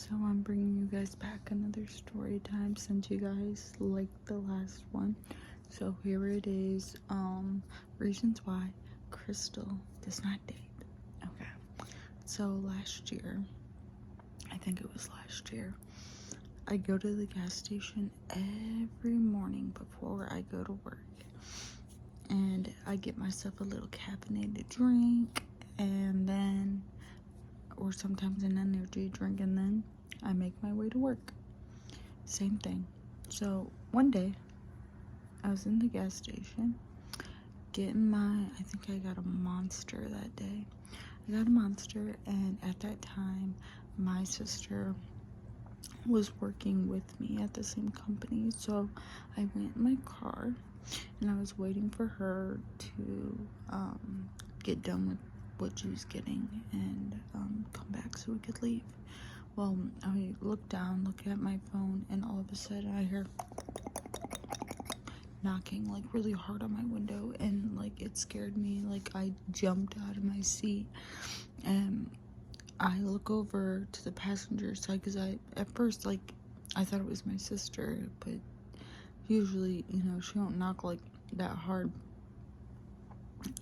So I'm bringing you guys back another story time since you guys liked the last one. So here it is. Reasons why Crystal does not date. Okay. So last year, I think it was last year, I go to the gas station every morning before I go to work. And I get myself a little caffeinated drink and then, or sometimes an energy drink, and then I make my way to work. Same thing. So one day I was in the gas station getting I think I got a Monster that day. I got a Monster, and at that time my sister was working with me at the same company, so I went in my car and I was waiting for her to get done with what she was getting and come back so we could leave. Well, I look down, look at my phone, and all of a sudden I hear knocking like really hard on my window, and like it scared me. Like I jumped out of my seat and I look over to the passenger side because at first I thought it was my sister, but usually, she don't knock like that hard.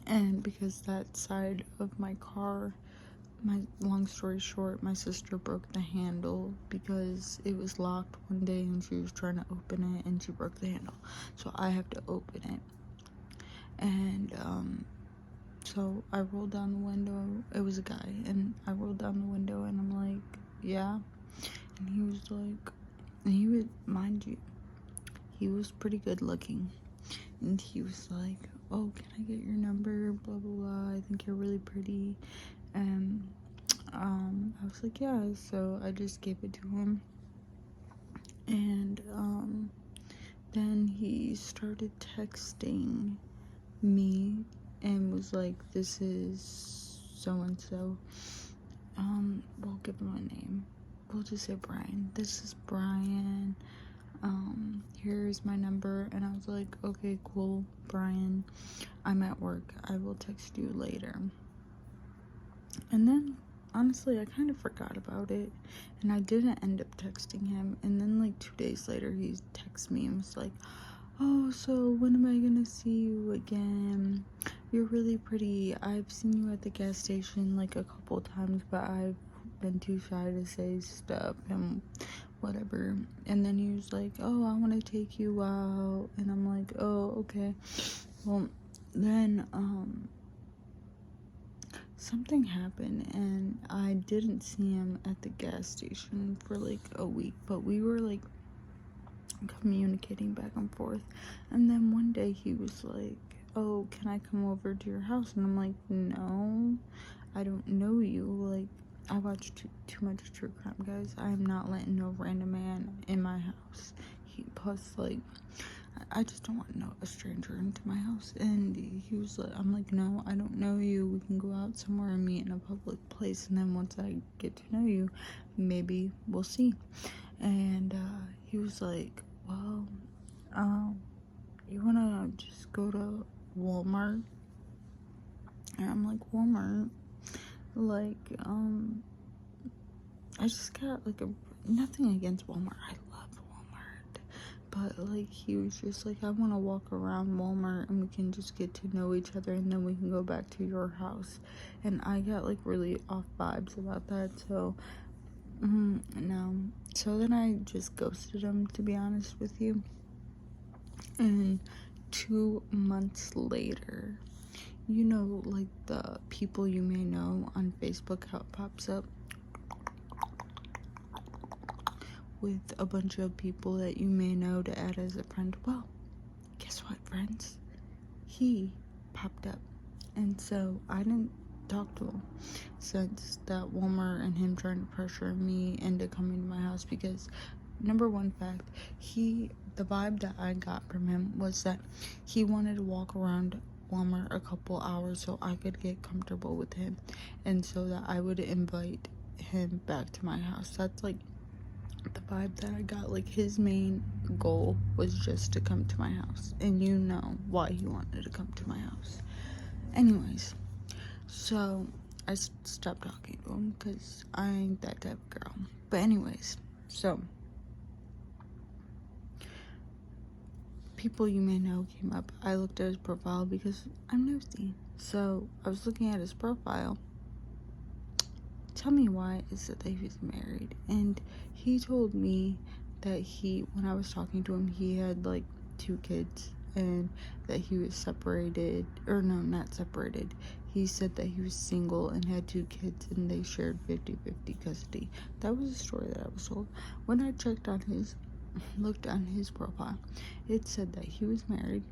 And because that side of my car, long story short, my sister broke the handle because it was locked one day and she was trying to open it and she broke the handle. So I have to open it. And so I rolled down the window. It was a guy, and I rolled down the window and I'm like, yeah. And he was like, and he would, mind you, he was pretty good looking. And he was like, oh, can I get your number? Blah, blah, blah. I think you're really pretty. And I was like, yeah. So I just gave it to him. And then he started texting me and was like, this is so-and-so. We'll give him a name. We'll just say Brian. This is Brian. Here's my number. And I was like, okay, cool, Brian. I'm at work. I will text you later. And then, honestly, I kind of forgot about it. And I didn't end up texting him. And then, like, 2 days later, he texted me and was like, oh, so when am I gonna see you again? You're really pretty. I've seen you at the gas station, like, a couple times, but I've been too shy to say stuff and whatever. And then he was like, oh, I want to take you out. And I'm like, oh, okay. Well, then something happened and I didn't see him at the gas station for like a week, but we were like communicating back and forth. And then one day he was like, oh, can I come over to your house? And I'm like, no, I don't know you. Like, I watch too much true crime, guys. I am not letting no random man in my house. Plus, like, I just don't want a stranger into my house. And he was like, I'm like, no, I don't know you. We can go out somewhere and meet in a public place. And then once I get to know you, maybe we'll see. And he was like, well, you wanna just go to Walmart? And I'm like, Walmart? Like, I just got like nothing against Walmart. I love Walmart. But like, he was just like, I want to walk around Walmart and we can just get to know each other and then we can go back to your house. And I got like really off vibes about that. So, no. So then I just ghosted him, to be honest with you. And 2 months later, like the people you may know on Facebook, how it pops up with a bunch of people that you may know to add as a friend. Well, guess what, friends? He popped up. And so I didn't talk to him since that Walmart and him trying to pressure me into coming to my house, because number one fact, the vibe that I got from him was that he wanted to walk around Walmart a couple hours so I could get comfortable with him and so that I would invite him back to my house. That's like the vibe that I got. Like, his main goal was just to come to my house, and you know why he wanted to come to my house. Anyways, so I stopped talking to him because I ain't that type of girl. But anyways, so people you may know came up. I looked at his profile because I'm nosy. So I was looking at his profile. Tell me why is it that he was married? And he told me that when I was talking to him, he had like 2 kids and that he was separated, or no, not separated. He said that he was single and had 2 kids and they shared 50-50 custody. That was the story that I was told. When I looked on his profile, it said that he was married.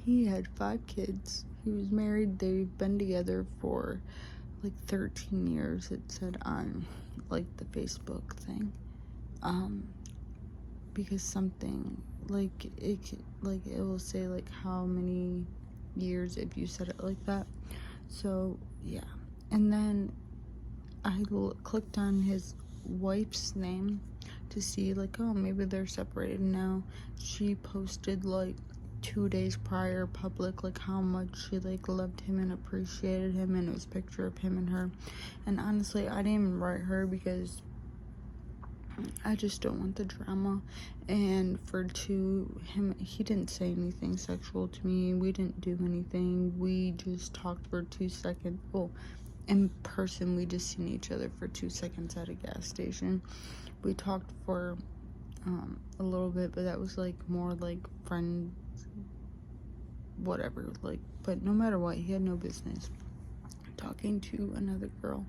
He had 5 kids. He was married. They've been together for like 13 years, it said on like the Facebook thing. Because something like it will say like how many years if you said it like that. So yeah. And then I clicked on his wife's name to see like, oh, maybe they're separated now. She posted like 2 days prior public like how much she like loved him and appreciated him, and it was a picture of him and her. And honestly, I didn't even write her because I just don't want the drama. And he didn't say anything sexual to me. We didn't do anything. We just talked for 2 seconds. Well, in person, we just seen each other for 2 seconds at a gas station. We talked for a little bit, but that was like more like friend, whatever. Like, but no matter what, he had no business talking to another girl.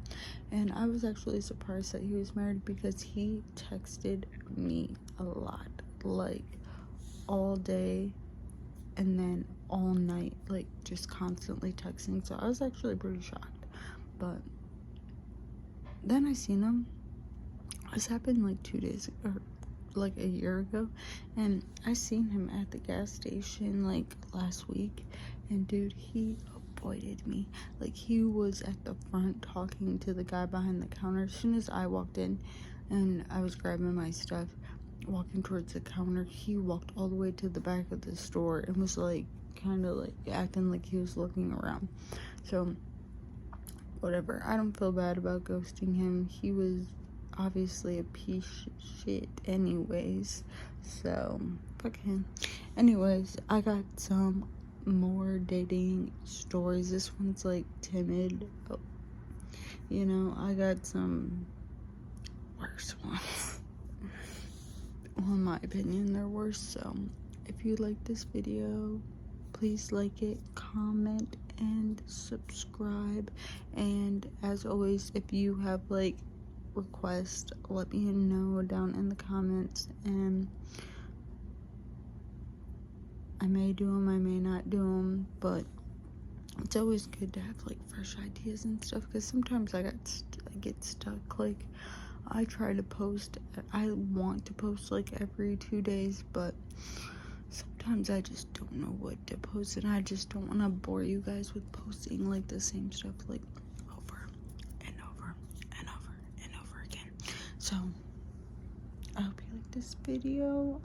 And I was actually surprised that he was married because he texted me a lot, like all day and then all night, like just constantly texting. So I was actually pretty shocked. But then I seen him. This happened like 2 days or like a year ago, and I seen him at the gas station like last week, and dude, he avoided me. Like, he was at the front talking to the guy behind the counter. As soon as I walked in and I was grabbing my stuff, walking towards the counter, he walked all the way to the back of the store and was like kind of like acting like he was looking around. So whatever, I don't feel bad about ghosting him. He was obviously a piece of shit anyways, so fuck him. Anyways, I got some more dating stories. This one's like timid. Oh, you know, I got some worse ones. Well, in my opinion, they're worse. So if you like this video, please like it, comment, and subscribe. And as always, if you have like request, let me know down in the comments, and I may do them, I may not do them, but it's always good to have like fresh ideas and stuff, because sometimes I get stuck. Like, I want to post like every 2 days, but sometimes I just don't know what to post, and I just don't want to bore you guys with posting like the same stuff like over and over and over and over again. So I hope you like this video.